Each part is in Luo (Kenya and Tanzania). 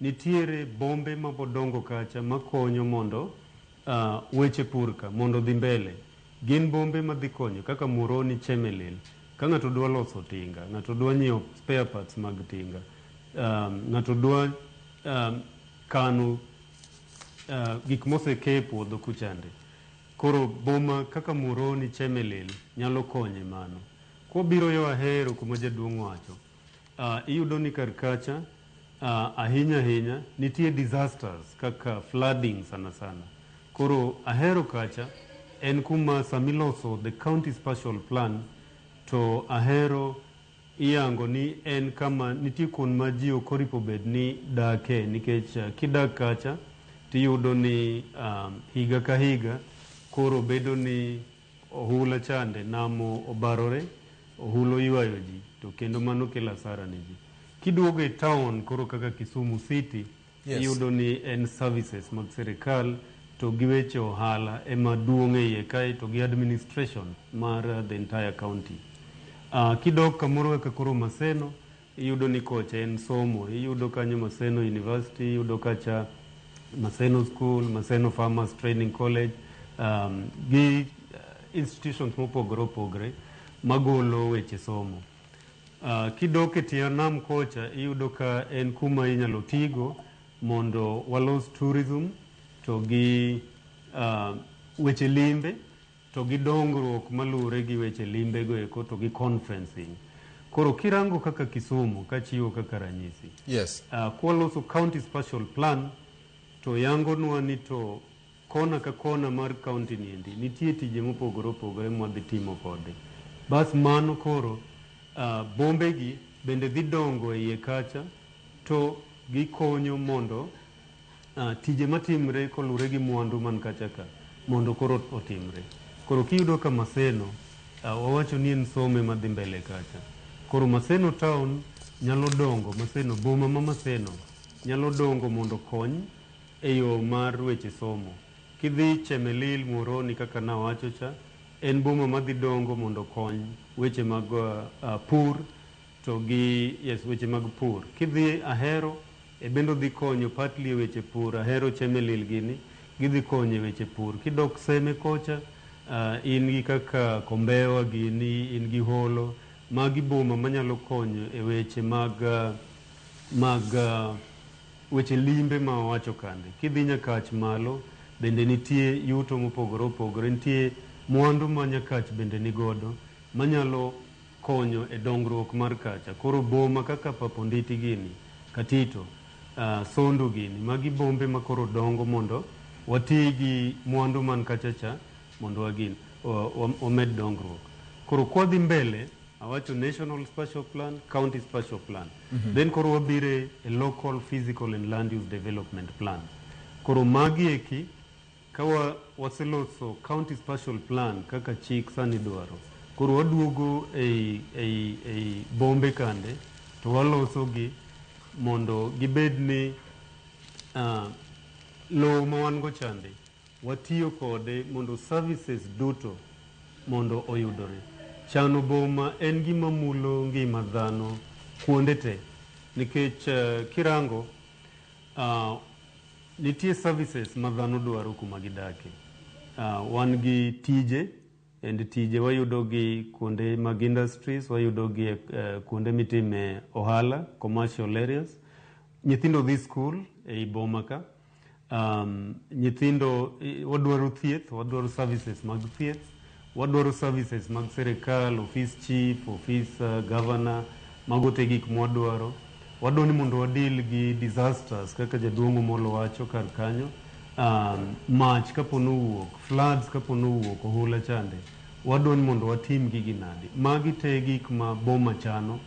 nitiere bombe mapodongo kacha makonyo mondo weche purka mondo dhi mbele. Gin bombe madhi konyo kaka Muhoroni Chemelil. Ka ng'ato dwa loso tinga, ng'ato dwa nyiewo spare parts mag tinga, ng'ato dwa kano gik moseke e puodho kuchande. Koro boma kaka Muhoroni Chemelil nyalo konye mano. Kwa biro yo Ahero kuma jaduong' wacho, iyudo ni kar kacha ahinya nitie disasters kaka flooding sana. Koro Ahero kacha en kuma samiloso the county spatial plan to Ahero iyango ni en kama nitie kun ma ji okoripo bed ni dake, nikech kidak kacha tiyudo ni higa ka higa koro bedo ni ohula chande namo obarore, ohulo ywayo ji, to kendo mano kelo asara ne ji. Kiduogo e town koro kaka Kisumu City, iyudo ni en services mag sirikal to gi weche ohala ema duong' e iye kae, to gi administration mar the entire county. Kidok kamoro kaka koro Maseno, iyudo ni kocha en somo, iyudo kanyo Maseno University, iyudo kacha Maseno School, Maseno Farmers Training College, gi institutions mopogore magolo weche somo. Kidok e tie nam kocha, iyudo ka en kuma inyalo tigo mondo walos tourism to gi weche limbe to gi dongruok malure gi weche limbe go eko to gi conferencing. Koro kirango kaka Kisumu kachiwo kaka ranyisi. Yes. Kwa loso county spatial plan to yango nwa ni to kona ka kona mar county niendi nitie tije mopogore mwadhi timo kode. Bas mano koro bombe gi bende dhi dongo e iye kacha to gikonyo mondo tije matimre kolure gi mwandu man kacha ka mondo koro otimre. Koro kiyudo ka Maseno wawacho ni en some madhi mbele kacha. Koro Maseno town nyalo dongo, Maseno boma ma Maseno nyalo dongo mondo kony e yo mar weche somo. Kidhi Chemelil, Muhoroni kaka nawacho cha, en boma madhi dongo mondo kony weche mag pur to gi weche mag pur. Kidhi Ahero e bendo dhi konyo partly weche pur, Ahero Chemelil gini gidhi konyo weche pur. Kidok Seme kocha in gi kaka Kombewa gini, in gi Holo, magi boma manyalo konyo e weche mag weche limbe ma wacho kande. Kidhi Nyakach malo bende nitie yuto mopogore, nitie mwandu ma Nyakach bende nigodo manyalo konyo e dongruok mar kacha. Koro boma kaka Paponditi gini, Katito, Sondu gini, magi bombe ma koro dongo mondo wati gi mwandu man kacha cha mondo wagin omed dongruok. Koro kwa dhi mbele awacho national spatial plan, county spatial plan. Then koro wabire a local physical and land use development plan. Koro magi eki kawa waseloso county spatial plan kaka chik sani dwaro. Koro waduogo ei bombe kande to waloso gi mondo gibed ni lowo ma wan go chande watiyo kode mondo services duto mondo oyudore. Chano boma en gima mulo ngima dhano kuonde te, nikech kirango nitie services ma dhano dwaro kuma gidake. Wan gi tije, and tije wayudo gi kuonde mag industries, wayudo gi kuonde mitime ohala, commercial areas. Nyithindo dhi school ei boma ka. Nyithindo wadwaro thieth, wadwaro services mag thieth, wadwaro services mag sirikal, office chief, office governor, magote gik mwadwaro. Wadwaro ni mondo wadil gi disasters kaka jaduong' Omolo wacho kar kanyo, mach kapono wuok, floods kapono wuok, ohula chande. Wadwaro ni mondo watim gigi nadi. Magi te gik ma boma chano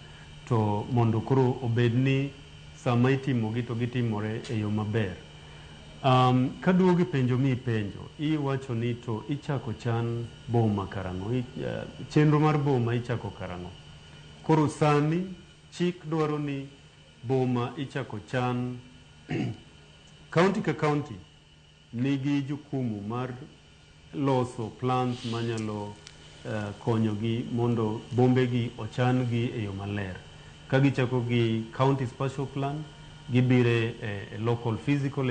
to mondo koro obed ni sama itimogi to gitimore e yo maber. Kaduogi penjo mi penjo, iwacho ni to ichako chan boma karango, chenro mar boma ichako karango. Koro sani chik dwaro ni boma ichako chan county ka county nigi jukumu mar loso plans manyalo konyo gi mondo bombe gi ochan gi e yo maler. Kagichako gi county spatial plan, gibire local physical